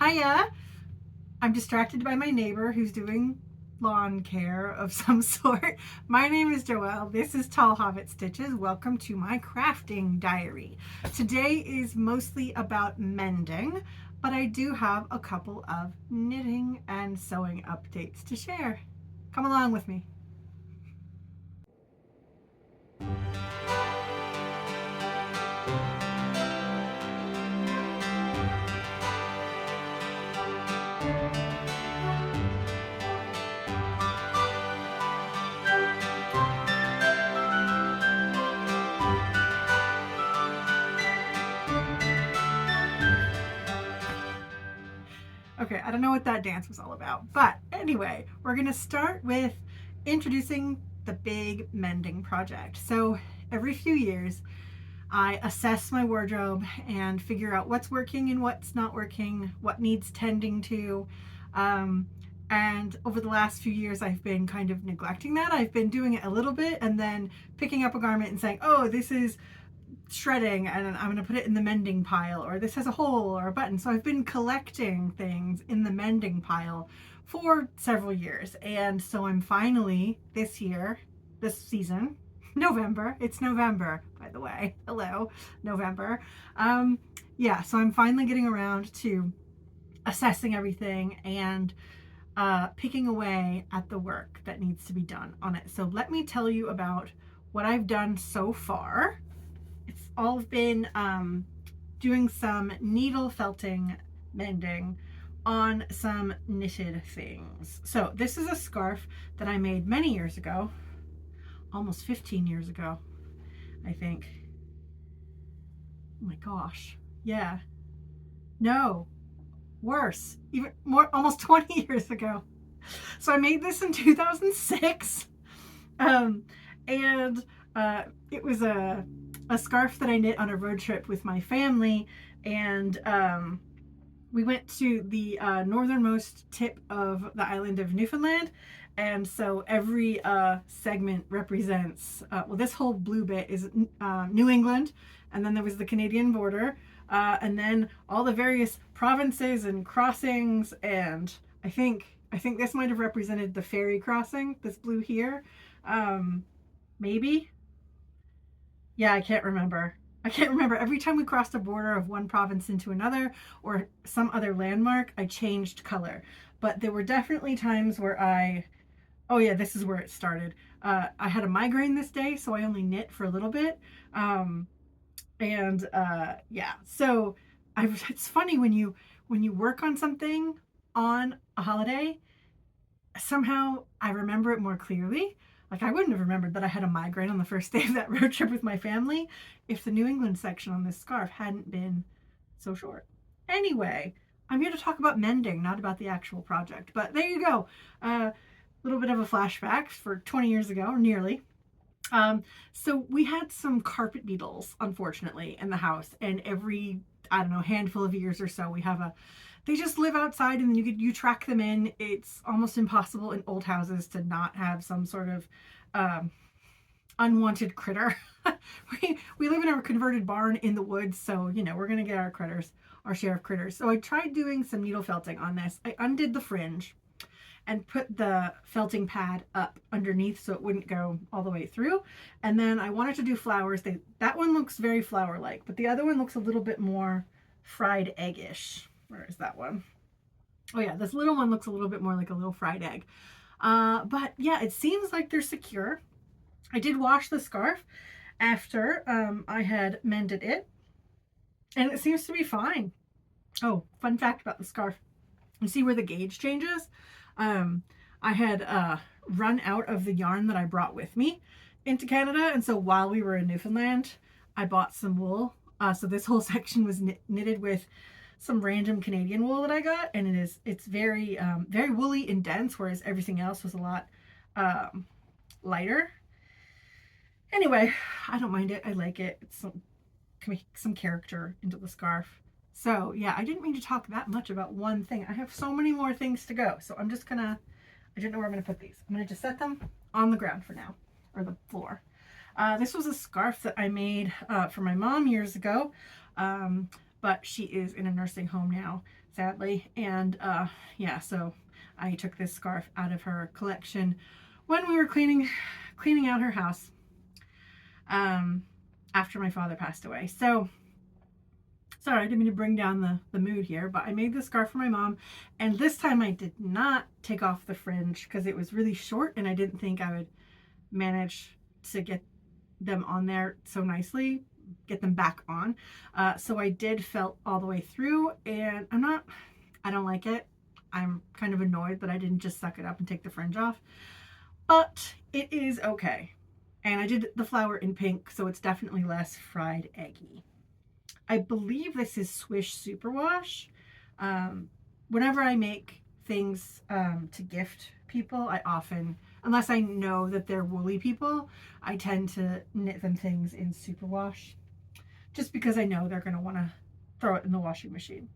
Hiya! I'm distracted by my neighbor who's doing lawn care of some sort. My name is Joelle. This is Tall Hobbit Stitches. Welcome to my crafting diary. Today is mostly about mending, but I do have a couple of knitting and sewing updates to share. Come along with me. Okay, I don't know what that dance was all about, but anyway, we're gonna start with introducing the Big Mending Project. So every few years, I assess my wardrobe and figure out what's working and what's not working, what needs tending to. Um, and over the last few years, I've been kind of neglecting that. I've been doing it a little bit and then picking up a garment and saying, oh, this is shredding and I'm going to put it in the mending pile, or this has a hole or a button. So I've been collecting things in the mending pile for several years. And so I'm finally this season, November. It's November, by the way. Hello, November. Yeah, so I'm finally getting around to assessing everything and picking away at the work that needs to be done on it. So let me tell you about what I've done so far. It's all been doing some needle felting mending on some knitted things. So this is a scarf that I made many years ago, almost 15 years ago, I think. Oh my gosh. Yeah. No, worse, even more, almost 20 years ago. So I made this in 2006. And it was a scarf that I knit on a road trip with my family, and we went to the northernmost tip of the island of Newfoundland, and so every segment represents, well, this whole blue bit is New England, and then there was the Canadian border, and then all the various provinces and crossings, and I think this might have represented the ferry crossing, this blue here, maybe. Yeah, I can't remember. I can't remember. Every time we crossed a border of one province into another or some other landmark, I changed color. But there were definitely times where oh yeah, this is where it started. I had a migraine this day, so I only knit for a little bit. Yeah, so it's funny when you work on something on a holiday, somehow I remember it more clearly. Like, I wouldn't have remembered that I had a migraine on the first day of that road trip with my family if the New England section on this scarf hadn't been so short. Anyway, I'm here to talk about mending, not about the actual project. But there you go. A little bit of a flashback for 20 years ago, or nearly. So we had some carpet beetles, unfortunately, in the house, and every, I don't know, handful of years or so, they just live outside, and you track them in. It's almost impossible in old houses to not have some sort of unwanted critter. we live in a converted barn in the woods, so we're gonna get our share of critters. So I tried doing some needle felting on this. I undid the fringe and put the felting pad up underneath so it wouldn't go all the way through. And then I wanted to do flowers. That one looks very flower-like, but the other one looks a little bit more fried egg-ish. Where is that one? Oh yeah, this little one looks a little bit more like a little fried egg. But yeah, it seems like they're secure. I did wash the scarf after I had mended it, and it seems to be fine. Oh, fun fact about the scarf. You see where the gauge changes? I had run out of the yarn that I brought with me into Canada, and so while we were in Newfoundland, I bought some wool. So this whole section was knitted with some random Canadian wool that I got, and it's very very woolly and dense, whereas everything else was a lot lighter. Anyway, I don't mind it. I like it. Can make some character into the scarf. So yeah, I didn't mean to talk that much about one thing. I have so many more things to go. So I don't know where I'm gonna put these. I'm gonna just set them on the ground for now, or the floor. This was a scarf that I made for my mom years ago. but she is in a nursing home now, sadly. And yeah, so I took this scarf out of her collection when we were cleaning out her house um, after my father passed away. So sorry, I didn't mean to bring down the mood here, but I made this scarf for my mom, and this time I did not take off the fringe because it was really short and I didn't think I would manage to get them on there so nicely, get them back on. So I did felt all the way through, and I don't like it. I'm kind of annoyed that I didn't just suck it up and take the fringe off, but it is okay. And I did the flower in pink, so it's definitely less fried eggy. I believe this is Swish Superwash. Whenever I make things to gift people, I often, unless I know that they're woolly people, I tend to knit them things in superwash just because I know they're going to want to throw it in the washing machine.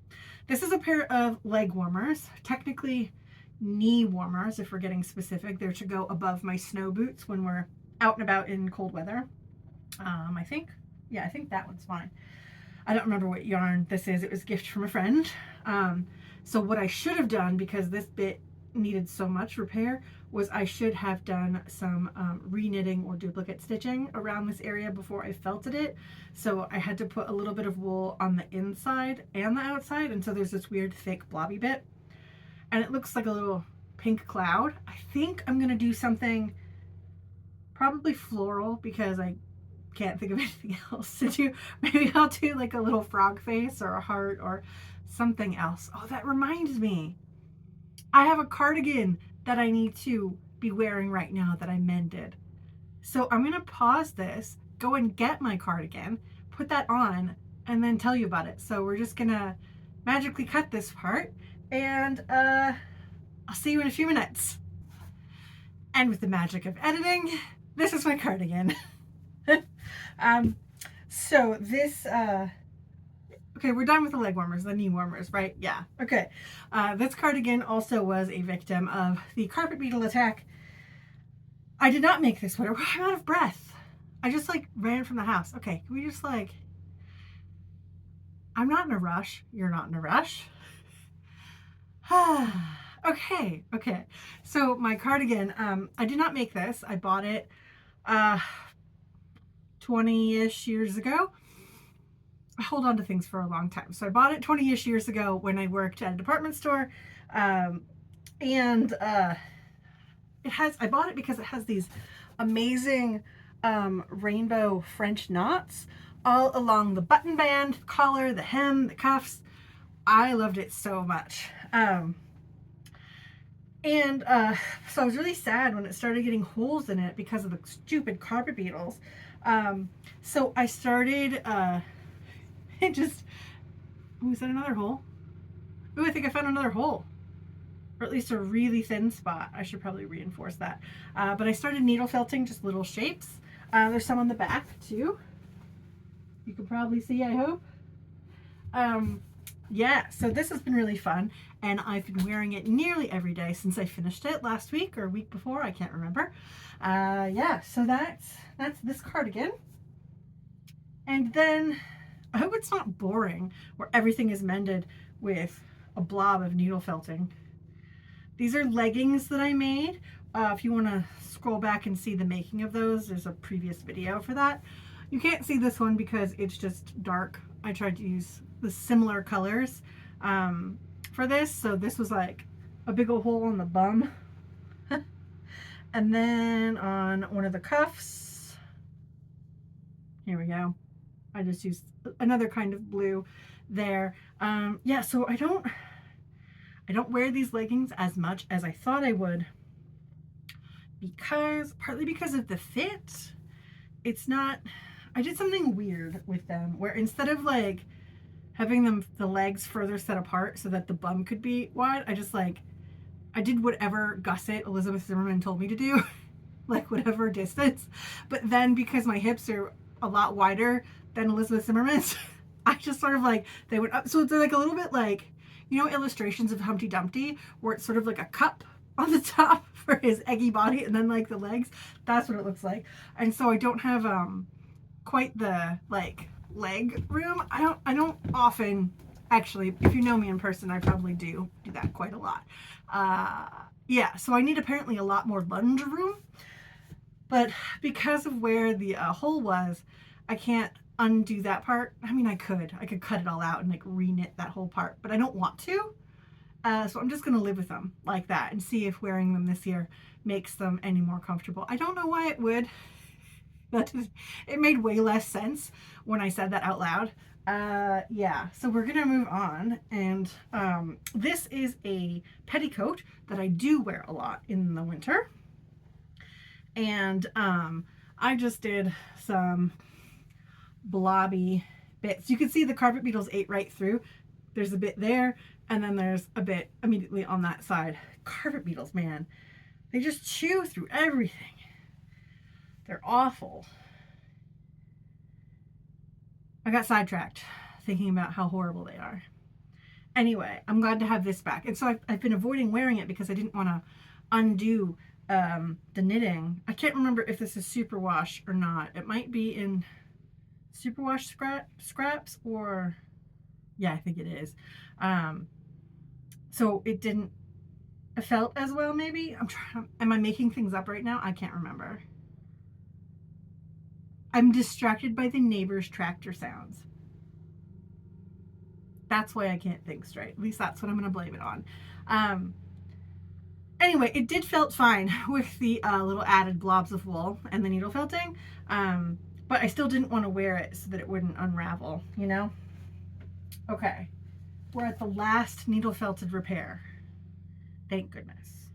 This is a pair of leg warmers, technically knee warmers if we're getting specific. They're to go above my snow boots when we're out and about in cold weather. I think that one's fine. I don't remember what yarn this is. It was a gift from a friend. So what I should have done, because this bit needed so much repair, was I should have done some re-knitting or duplicate stitching around this area before I felted it. So I had to put a little bit of wool on the inside and the outside, and so there's this weird thick blobby bit. And it looks like a little pink cloud. I think I'm gonna do something probably floral because I can't think of anything else to do. Maybe I'll do like a little frog face or a heart or something else. Oh, that reminds me. I have a cardigan that I need to be wearing right now that I mended. So I'm going to pause this, go and get my cardigan, put that on, and then tell you about it. So we're just going to magically cut this part, and I'll see you in a few minutes. And with the magic of editing, this is my cardigan. So this, okay, we're done with the leg warmers, the knee warmers, right? Yeah, okay. This cardigan also was a victim of the carpet beetle attack. I did not make this sweater. I'm out of breath. I just like ran from the house. Okay, can we just like, I'm not in a rush. You're not in a rush. Okay. So my cardigan, I did not make this. I bought it 20-ish years ago. I hold on to things for a long time. So I bought it 20-ish years ago when I worked at a department store. I bought it because it has these amazing rainbow French knots all along the button band, the collar, the hem, the cuffs. I loved it so much. So I was really sad when it started getting holes in it because of the stupid carpet beetles. So I started, is that another hole? Ooh, I think I found another hole. Or at least a really thin spot. I should probably reinforce that. But I started needle felting just little shapes. There's some on the back too. You can probably see, I hope. Yeah, so this has been really fun, and I've been wearing it nearly every day since I finished it last week or week before, I can't remember. Yeah, so that's this cardigan. And then I hope it's not boring where everything is mended with a blob of needle felting. These are leggings that I made. If you want to scroll back and see the making of those, there's a previous video for that. You can't see this one because it's just dark. I tried to use the similar colors for this. So this was like a big old hole in the bum. And then on one of the cuffs, here we go. I just used another kind of blue there. Yeah, so I don't wear these leggings as much as I thought I would partly because of the fit. It's not, I did something weird with them where instead of like having the legs further set apart so that the bum could be wide, I did whatever gusset Elizabeth Zimmerman told me to do, like whatever distance. But then because my hips are a lot wider than Elizabeth Zimmerman's, I just sort of like, they went up. So it's like a little bit like, you know, illustrations of Humpty Dumpty where it's sort of like a cup on the top for his eggy body and then like the legs. That's what it looks like. And so I don't have quite the like leg room. I don't often, actually, if you know me in person, I probably do that quite a lot. Yeah, so I need apparently a lot more lunge room, but because of where the hole was, I can't undo that part. I mean, I could cut it all out and like re-knit that whole part, but I don't want to. So I'm just going to live with them like that and see if wearing them this year makes them any more comfortable. I don't know why it would. It made way less sense when I said that out loud. Yeah, so we're gonna move on, and this is a petticoat that I do wear a lot in the winter, and I just did some blobby bits. You can see the carpet beetles ate right through. There's a bit there, and then there's a bit immediately on that side. Carpet beetles, man, they just chew through everything. They're awful. I got sidetracked thinking about how horrible they are. Anyway, I'm glad to have this back. And so I've been avoiding wearing it because I didn't want to undo the knitting. I can't remember if this is superwash or not. It might be in superwash scraps or, yeah, I think it is. So it didn't, it felt as well maybe. Am I making things up right now? I can't remember. I'm distracted by the neighbor's tractor sounds. That's why I can't think straight. At least that's what I'm going to blame it on. Anyway, it did felt fine with the little added blobs of wool and the needle felting. But I still didn't want to wear it so that it wouldn't unravel, you know? Okay. We're at the last needle felted repair. Thank goodness.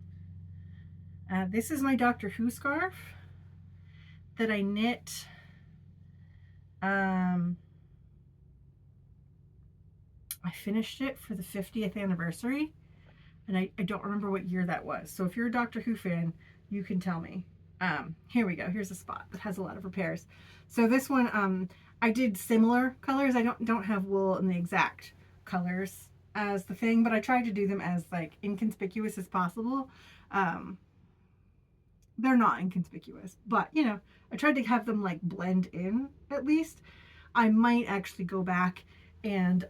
This is my Doctor Who scarf that I knit I finished it for the 50th anniversary, and I don't remember what year that was. So if you're a Doctor Who fan, you can tell me. Here we go. Here's a spot that has a lot of repairs. So this one, I did similar colors. I don't have wool in the exact colors as the thing, but I tried to do them as like inconspicuous as possible. They're not inconspicuous, but you know, I tried to have them like blend in at least. I might actually go back and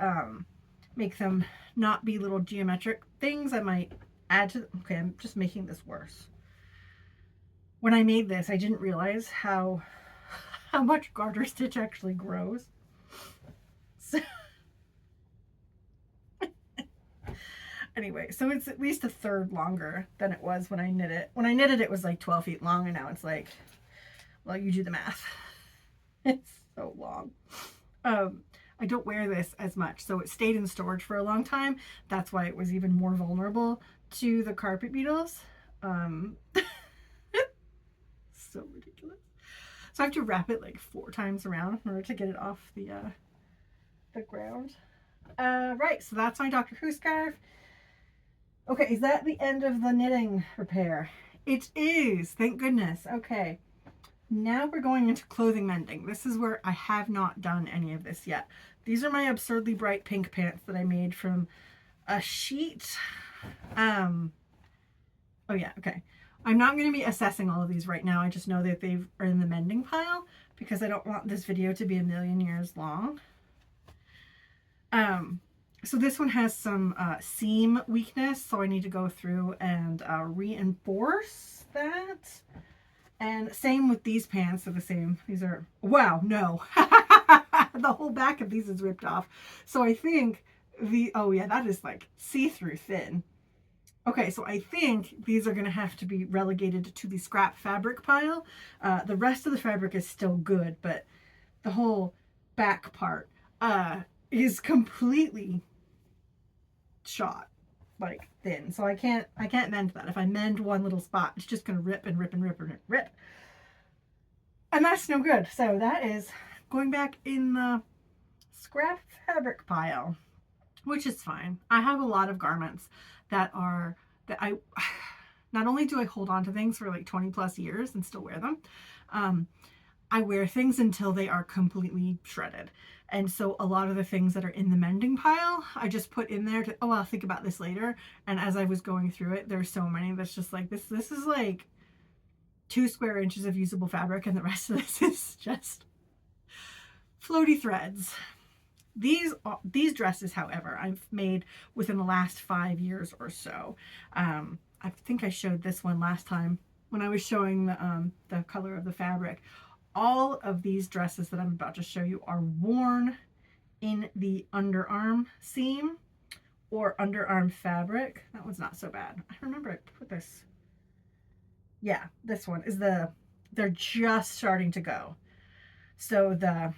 make them not be little geometric things. I might add to, okay, I'm just making this worse. When I made this, I didn't realize how much garter stitch actually grows. So anyway, so it's at least a third longer than it was when I knit it. When I knit it, it was like 12 feet long, and now it's like, well, you do the math. It's so long. I don't wear this as much, so it stayed in storage for a long time. That's why it was even more vulnerable to the carpet beetles. So ridiculous. So I have to wrap it like 4 times around in order to get it off the ground. Right, so that's my Doctor Who scarf. Okay, is that the end of the knitting repair? It is, thank goodness. Okay, now we're going into clothing mending. This is where I have not done any of this yet. These are my absurdly bright pink pants that I made from a sheet. Oh yeah, okay. I'm not going to be assessing all of these right now. I just know that they are in the mending pile because I don't want this video to be a million years long. So this one has some seam weakness, so I need to go through and reinforce that. And same with these pants, are the same. These are, wow, no. The whole back of these is ripped off. So I think oh yeah, that is like see-through thin. Okay, so I think these are going to have to be relegated to the scrap fabric pile. The rest of the fabric is still good, but the whole back part is completely shot, like thin. So I can't mend that. If I mend one little spot, it's just going to rip and rip and rip and rip. And that's no good. So that is going back in the scrap fabric pile, which is fine. I have a lot of garments that I not only do I hold on to things for like 20 plus years and still wear them, I wear things until they are completely shredded. And so a lot of the things that are in the mending pile, I just put in there to, oh, I'll think about this later. And as I was going through it, there's so many that's just like, this is like 2 square inches of usable fabric, and the rest of this is just floaty threads. These dresses, however, I've made within the last 5 years or so. I think I showed this one last time when I was showing the color of the fabric. All of these dresses that I'm about to show you are worn in the underarm seam or underarm fabric. That one's not so bad. I remember I put this. Yeah, this one is they're just starting to go. So the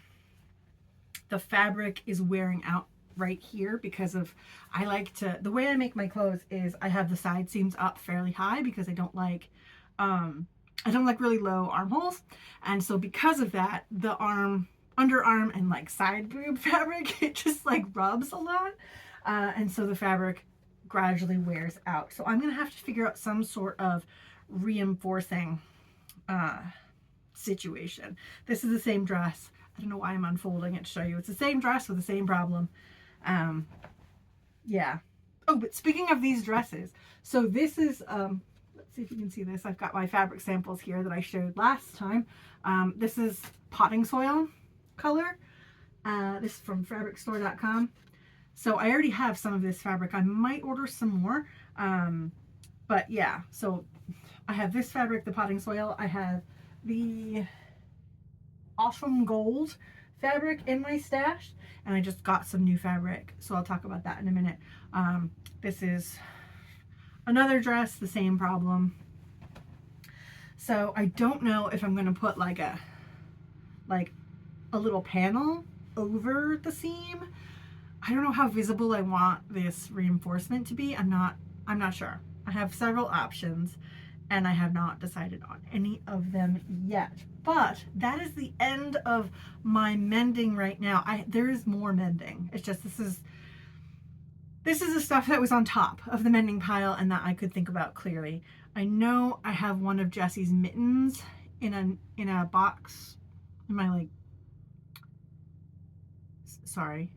fabric is wearing out right here because of, the way I make my clothes is I have the side seams up fairly high because I don't like really low armholes. And so because of that, the underarm and like side boob fabric, it just like rubs a lot. And so the fabric gradually wears out. So I'm going to have to figure out some sort of reinforcing situation. This is the same dress. I don't know why I'm unfolding it to show you. It's the same dress with the same problem. Yeah. Oh, but speaking of these dresses, so this is, let's see if you can see this. I've got my fabric samples here that I showed last time. This is potting soil color. This is from fabricstore.com. So I already have some of this fabric. I might order some more. But yeah, so I have this fabric, the potting soil. I have the awesome gold fabric in my stash, and I just got some new fabric, so I'll talk about that in a minute. This is another dress, the same problem. So I don't know if I'm going to put like a little panel over the seam. I don't know how visible I want this reinforcement to be. I'm not sure. I have several options and I have not decided on any of them yet. But that is the end of my mending right now. There is more mending. It's just this is the stuff that was on top of the mending pile and that I could think about clearly. I know I have one of Jessie's mittens in a box in my sorry.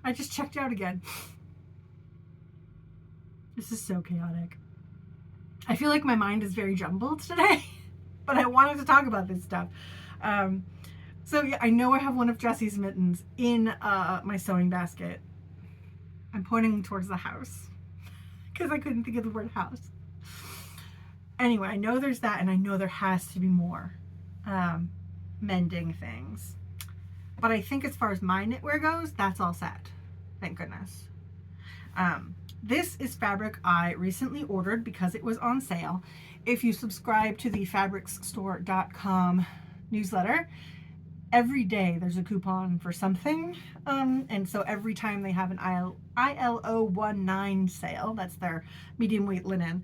I just checked out again. This is so chaotic. I feel like my mind is very jumbled today, but I wanted to talk about this stuff. So yeah, I know I have one of Jessie's mittens in my sewing basket. I'm pointing towards the house because I couldn't think of the word house. Anyway, I know there's that, and I know there has to be more mending things. But I think as far as my knitwear goes, that's all set. Thank goodness. This is fabric I recently ordered because it was on sale. If you subscribe to the fabricstore.com newsletter, every day there's a coupon for something. And so every time they have an ILO 19 sale, that's their medium weight linen,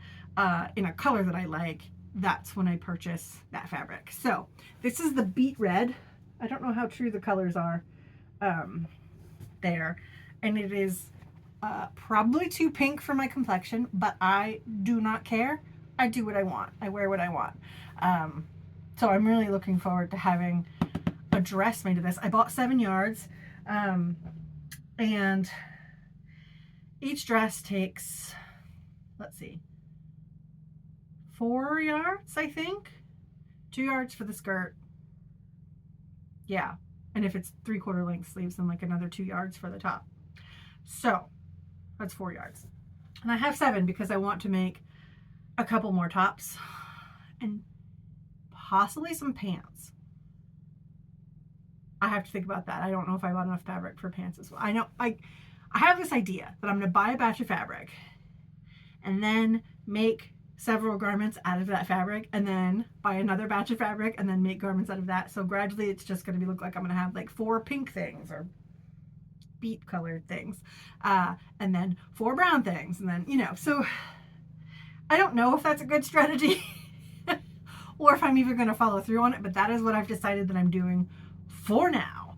in a color that I like, that's when I purchase that fabric. So this is the beet red. I don't know how true the colors are there. And it is probably too pink for my complexion, but I do not care. I do what I want. I wear what I want. So I'm really looking forward to having a dress made of this. I bought 7 yards, and each dress takes, let's see, 4 yards, I think. 2 yards for the skirt. Yeah. And if it's 3/4 length sleeves, then like another 2 yards for the top. So that's 4 yards. And I have 7 because I want to make a couple more tops and possibly some pants. I have to think about that. I don't know if I bought enough fabric for pants as well. I know I have this idea that I'm going to buy a batch of fabric and then make several garments out of that fabric, and then buy another batch of fabric and then make garments out of that. So gradually it's just going to look like I'm going to have like 4 pink things or beet colored things, and then 4 brown things, and then, so I don't know if that's a good strategy or if I'm even going to follow through on it, but that is what I've decided that I'm doing for now.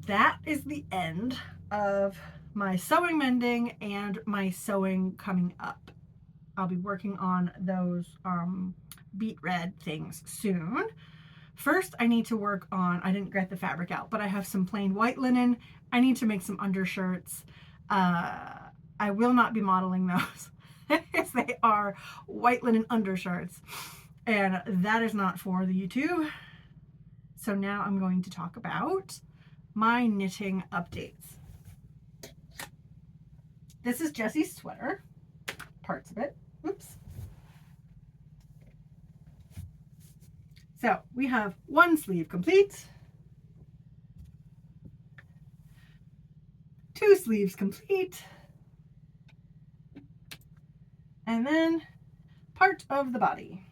That is the end of my sewing mending and my sewing coming up. I'll be working on those beet red things soon. First, I need to work on, I didn't get the fabric out, but I have some plain white linen. I need to make some undershirts. I will not be modeling those as they are white linen undershirts. And that is not for the YouTube. So now I'm going to talk about my knitting updates. This is Jessie's sweater, parts of it. Oops. So we have one sleeve complete, two sleeves complete, and then part of the body.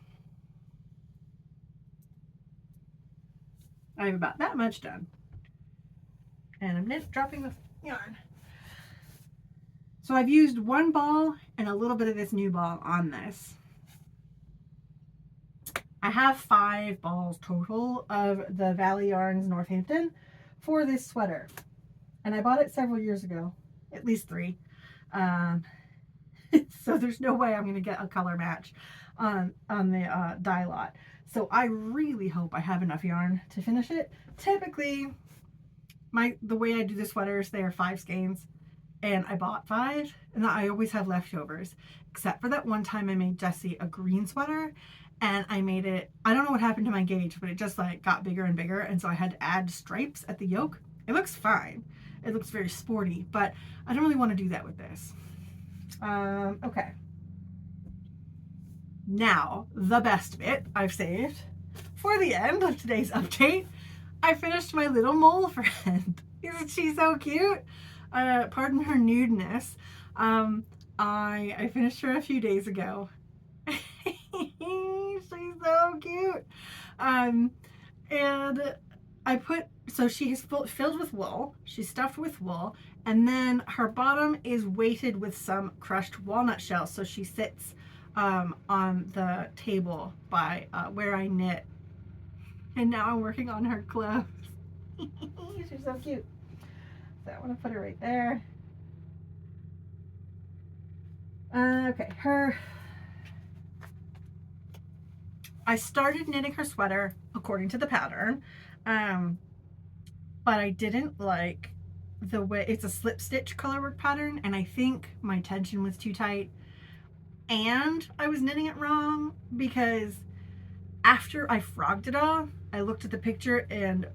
I have about that much done. And I'm dropping the yarn. So I've used one ball and a little bit of this new ball on this. I have 5 balls total of the Valley Yarns Northampton for this sweater. And I bought it several years ago, at least 3. So there's no way I'm going to get a color match on the dye lot. So I really hope I have enough yarn to finish it. Typically, the way I do the sweaters, they are 5 skeins, and I bought 5, and I always have leftovers, except for that one time I made Jessie a green sweater, and I made it, I don't know what happened to my gauge, but it just like got bigger and bigger, and so I had to add stripes at the yoke. It looks fine. It looks very sporty, but I don't really want to do that with this. Okay. Now, the best bit I've saved for the end of today's update. I finished my little mole friend. Isn't she so cute? Pardon her nudeness. I finished her a few days ago. She's so cute. And I put, so she's filled with wool. She's stuffed with wool. And then her bottom is weighted with some crushed walnut shells. So she sits on the table by where I knit. And now I'm working on her clothes. She's so cute. So I want to put her right there. Okay, I started knitting her sweater according to the pattern, but I didn't like the way, it's a slip stitch colorwork pattern, and I think my tension was too tight, and I was knitting it wrong, because after I frogged it all, I looked at the picture and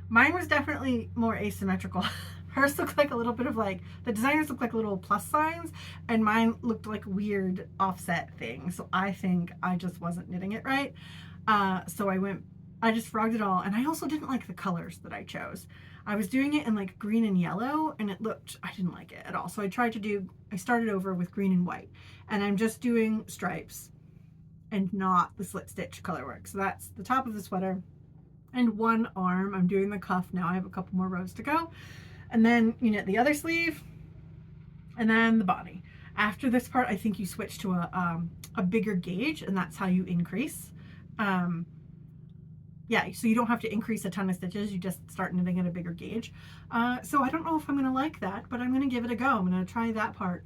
mine was definitely more asymmetrical. Hers looked like a little bit of like, the designers looked like little plus signs, and mine looked like weird offset things. So I think I just wasn't knitting it right. So I just frogged it all. And I also didn't like the colors that I chose. I was doing it in like green and yellow, and I didn't like it at all. So I started over with green and white, and I'm just doing stripes and not the slip stitch color work. So that's the top of the sweater and one arm. I'm doing the cuff now. I have a couple more rows to go. And then you knit the other sleeve, and then the body. After this part, I think you switch to a bigger gauge, and that's how you increase. Yeah, so you don't have to increase a ton of stitches. You just start knitting at a bigger gauge. So I don't know if I'm gonna like that, but I'm gonna give it a go. I'm gonna try that part.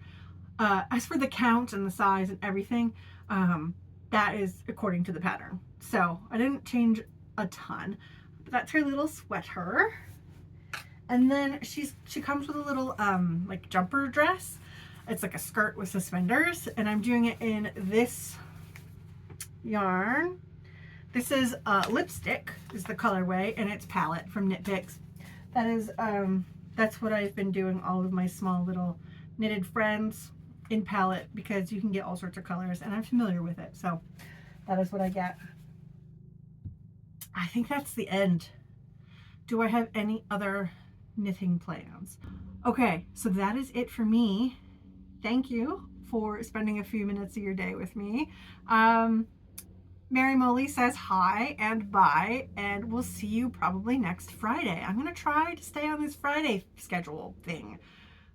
As for the count and the size and everything, that is according to the pattern. So I didn't change a ton. But that's her little sweater. And then she comes with a little like jumper dress. It's like a skirt with suspenders, and I'm doing it in this yarn. This is Lipstick is the colorway, and it's Palette from Knit Picks. That is that's what I've been doing all of my small little knitted friends in Palette, because you can get all sorts of colors, and I'm familiar with it. So that is what I get. I think that's the end. Do I have any other knitting plans? Okay, so that is it for me. Thank you for spending a few minutes of your day with me. Mary Molly says hi and bye, and we'll see you probably next Friday. I'm gonna try to stay on this Friday schedule thing.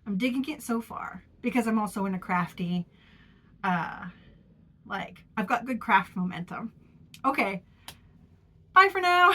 I'm digging it so far, because I'm also in a crafty, like, I've got good craft momentum. Okay, bye for now.